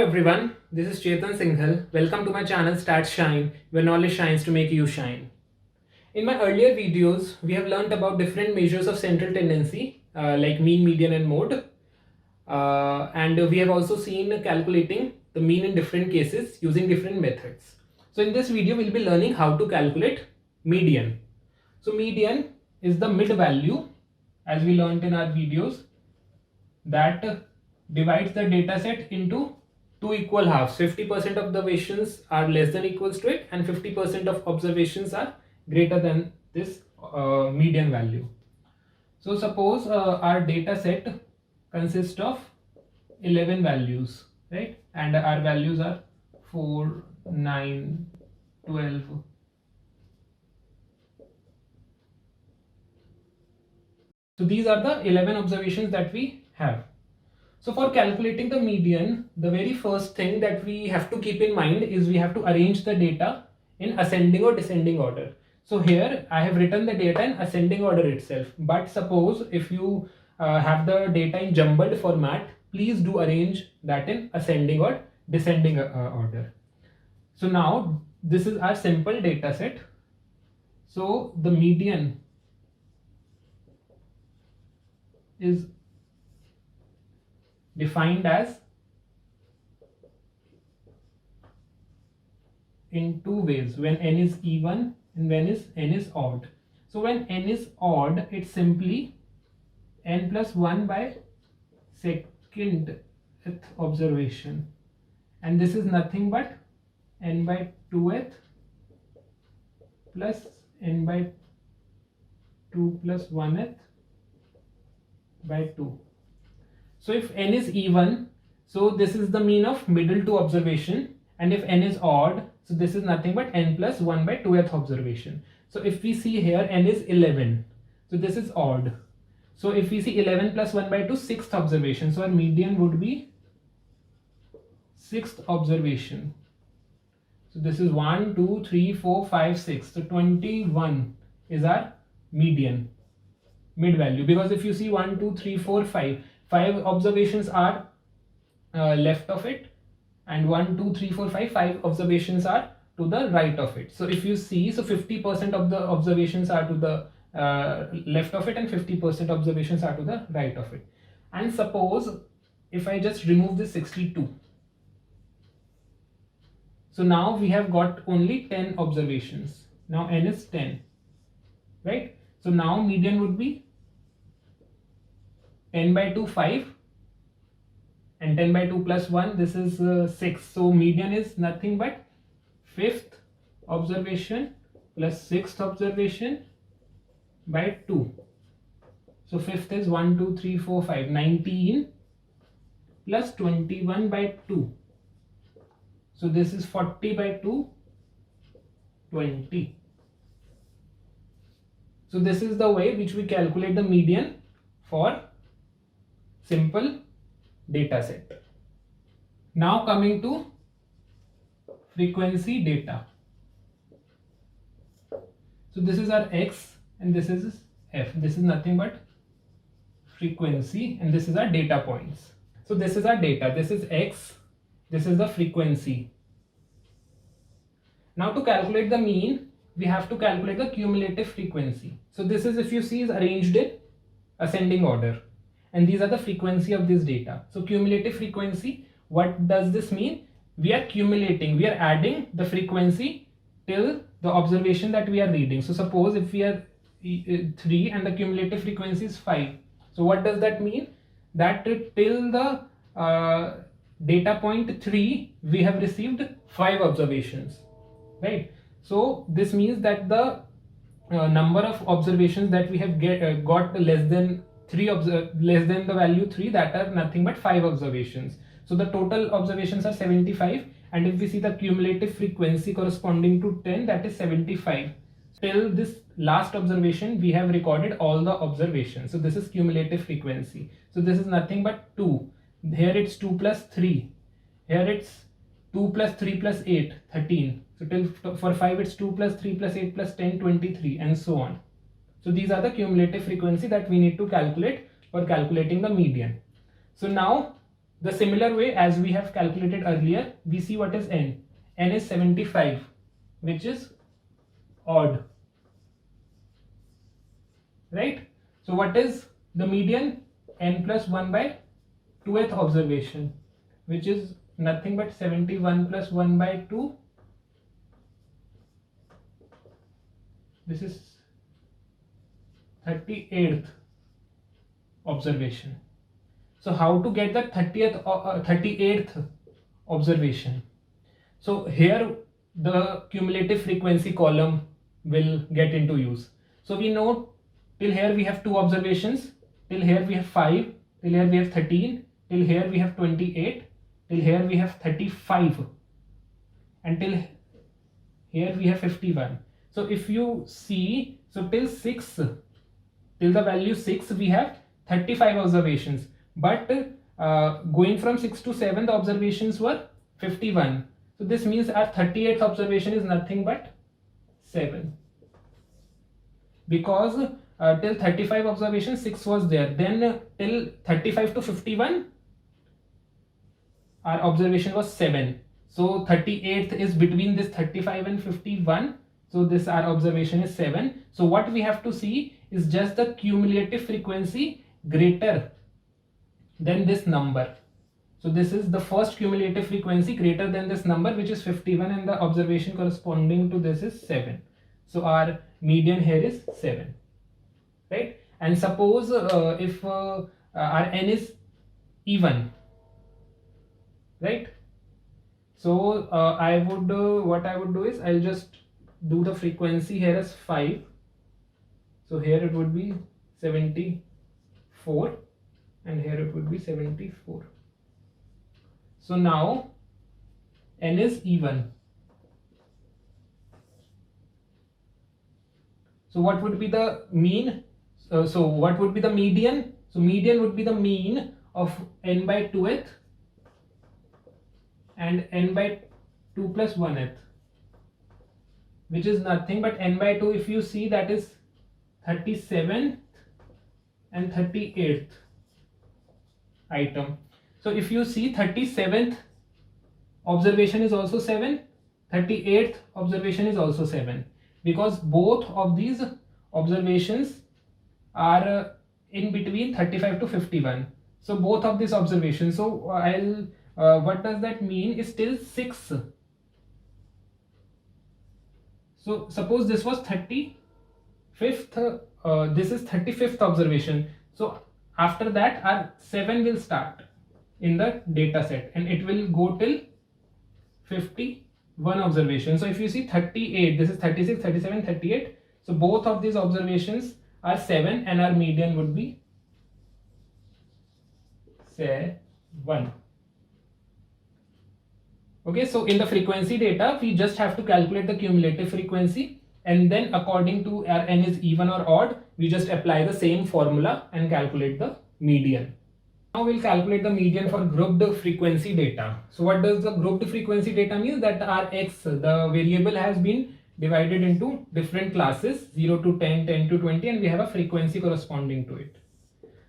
everyone, this is Chetan Singhal. Welcome to my channel Stats Shine, where knowledge shines to make you shine. In my earlier videos, we have learned about different measures of central tendency like mean, median and mode. And we have also seen calculating the mean in different cases using different methods. So in this video, we'll be learning how to calculate median. So median is the mid value, as we learned in our videos, that divides the data set into two equal halves. 50% observations are less than equals to it and 50% of observations are greater than this median value. So suppose our data set consists of 11 values, right? And our values are 4, 9, 12. So these are the 11 observations that we have. So for calculating the median, the very first thing that we have to keep in mind is we have to arrange the data in ascending or descending order. So here I have written the data in ascending order itself, but suppose if you have the data in jumbled format, please do arrange that in ascending or descending order. So now this is our simple data set. So the median is defined as in two ways, when n is even and when n is odd. So when n is odd, it's simply n plus 1 by second observation, and this is nothing but n by 2th plus n by 2 plus 1th by 2. So if n is even, so this is the mean of middle two observation, and if n is odd, so this is nothing but n plus 1 by 2th observation. So if we see here n is 11, so this is odd. So if we see 11 plus 1 by 2, 6th observation, so our median would be 6th observation. So this is 1, 2, 3, 4, 5, 6. So 21 is our median, mid value, because if you see 1, 2, 3, 4, 5 observations are left of it, and 1, 2, 3, 4, 5 observations are to the right of it. So if you see, so 50% of the observations are to the left of it and 50% observations are to the right of it. And suppose if I just remove this 62, so now we have got only 10 observations. Now n is 10, right? So now median would be 10 by 2, 5, and 10 by 2 plus 1, this is 6. So median is nothing but 5th observation plus 6th observation by 2. So 5th is 1, 2, 3, 4, 5, 19 plus 21 by 2. So this is 40 by 2, 20. So this is the way which we calculate the median for simple data set. Now coming to frequency data. So this is our x and this is f. This is nothing but frequency and this is our data points. So this is our data. This is x. This is the frequency. Now to calculate the mean, we have to calculate the cumulative frequency. So this is, if you see, is arranged in ascending order. And these are the frequency of this data. So cumulative frequency, what does this mean? We are accumulating, we are adding the frequency till the observation that we are reading. So suppose if we are 3 and the cumulative frequency is 5. So what does that mean? That till the data point 3, we have received 5 observations, right? So this means that the number of observations that we have got less than the value 3, that are nothing but 5 observations. So the total observations are 75, and if we see the cumulative frequency corresponding to 10, that is 75. Till this last observation we have recorded all the observations. So this is cumulative frequency. So this is nothing but 2. Here it's 2 plus 3. Here it's 2 plus 3 plus 8, 13. So till for 5 it's 2 plus 3 plus 8 plus 10, 23, and so on. So these are the cumulative frequency that we need to calculate for calculating the median. So now The similar way as we have calculated earlier, we see what is n. N is 75, which is odd, right? So what is the median? N plus 1 by 2th observation, which is nothing but 71 plus 1 by 2. This is 38th observation. So how to get the 38th observation? So here the cumulative frequency column will get into use. So we know till here we have 2 observations, till here we have 5, till here we have 13, till here we have 28, till here we have 35, and till here we have 51. So if you see, so till the value 6 we have 35 observations, but going from 6 to 7 the observations were 51. So this means our 38th observation is nothing but 7, because till 35 observations 6 was there, then till 35 to 51 our observation was 7. So 38th is between this 35 and 51, so this our observation is 7. So what we have to see is just the cumulative frequency greater than this number. So this is the first cumulative frequency greater than this number, which is 51, and the observation corresponding to this is 7. So our median here is 7, right? And suppose if our n is even, right? So I would what I would do is I'll just do the frequency here as 5. So here it would be 74, and here it would be 74. So now n is even. So what would be the mean? So what would be the median? So median would be the mean of n by 2th and n by 2 plus 1th, which is nothing but n by 2. If you see, that is 37th and 38th item. So if you see, 37th observation is also 7, 38th observation is also 7, because both of these observations are in between 35 to 51. So both of these observations, so I'll what does that mean is till 6. So suppose this was 35th, this is 35th observation. So after that our 7 will start in the data set, and it will go till 51 observation. So if you see 38, this is 36, 37, 38. So both of these observations are 7, and our median would be 7. Okay, so in the frequency data we just have to calculate the cumulative frequency, and then according to our n is even or odd, we just apply the same formula and calculate the median. Now we'll calculate the median for grouped frequency data. So what does the grouped frequency data mean? That our x, the variable, has been divided into different classes, 0 to 10, 10 to 20, and we have a frequency corresponding to it.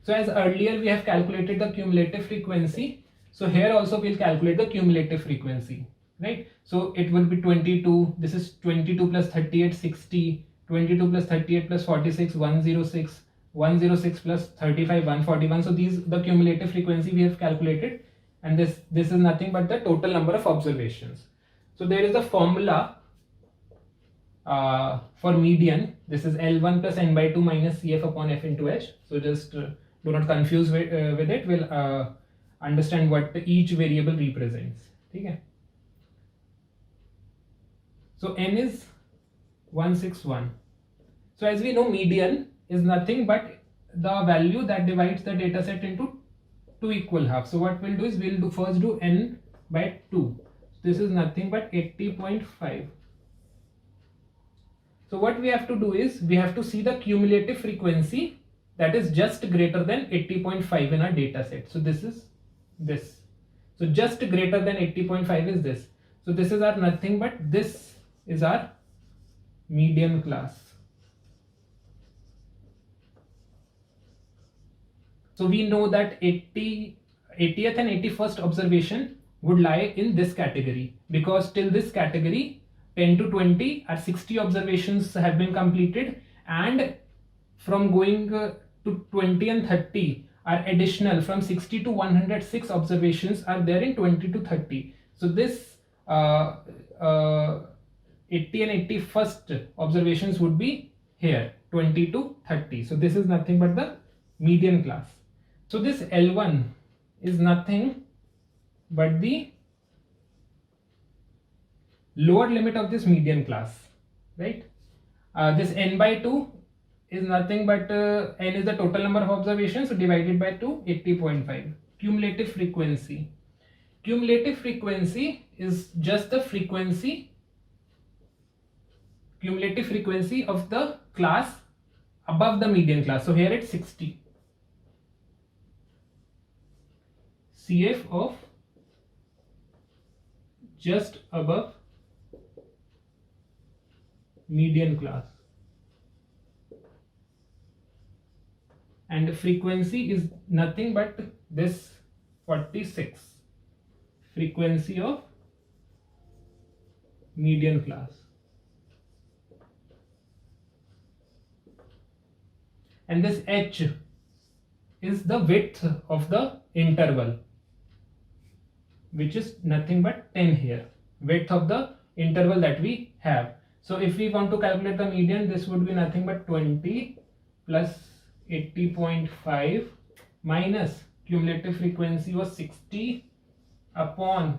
So as earlier we have calculated the cumulative frequency, so here also we'll calculate the cumulative frequency, right? So it will be 22, this is 22 plus 38, 60, 22 plus 38 plus 46, 106, 106 plus 35, 141. So these the cumulative frequency we have calculated, and this is nothing but the total number of observations. So there is a formula for median. This is L1 plus n by 2 minus Cf upon f into h. So just do not confuse with it. We'll understand what each variable represents. Okay. So n is 161. So as we know, median is nothing but the value that divides the data set into 2 equal halves. So what we'll do is we'll first do n by 2. This is nothing but 80.5. So what we have to do is we have to see the cumulative frequency that is just greater than 80.5 in our data set. So this is this. So just greater than 80.5 is this. So this is our nothing but this is our median class. So we know that 80 80th and 81st observation would lie in this category, because till this category 10 to 20 are 60 observations have been completed, and from going to 20 and 30 are additional, from 60 to 106 observations are there in 20 to 30. So this 80 and 81st observations would be here 20 to 30. So this is nothing but the median class. So this L1 is nothing but the lower limit of this median class, right? This n by 2 is nothing but n is the total number of observations, so divided by 2, 80.5. Cumulative frequency. Cumulative frequency is just the frequency, cumulative frequency of the class above the median class. So here it's 60. CF of just above median class, and frequency is nothing but this 46, frequency of median class. And this H is the width of the interval, which is nothing but 10 here, width of the interval that we have. So if we want to calculate the median, this would be nothing but 20 plus 80.5 minus cumulative frequency was 60 upon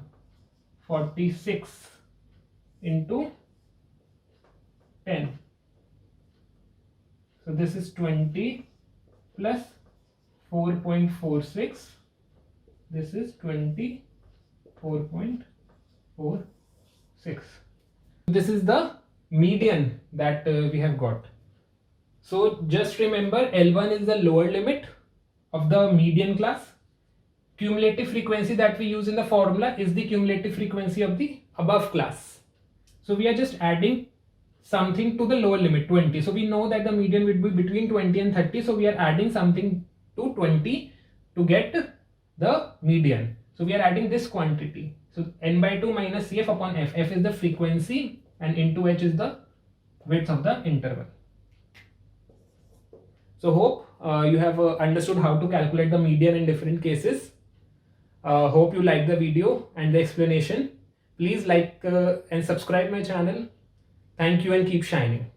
46 into 10. So this is 20 plus 4.46. This is 24.46. This is the median that we have got. So just remember, L1 is the lower limit of the median class. Cumulative frequency that we use in the formula is the cumulative frequency of the above class. So we are just adding something to the lower limit, 20. So we know that the median would be between 20 and 30. So we are adding something to 20 to get the median. So we are adding this quantity. So n by 2 minus Cf upon f. F is the frequency and into h is the width of the interval. So hope you have understood how to calculate the median in different cases. Hope you like the video and the explanation. Please like and subscribe my channel. Thank you and keep shining.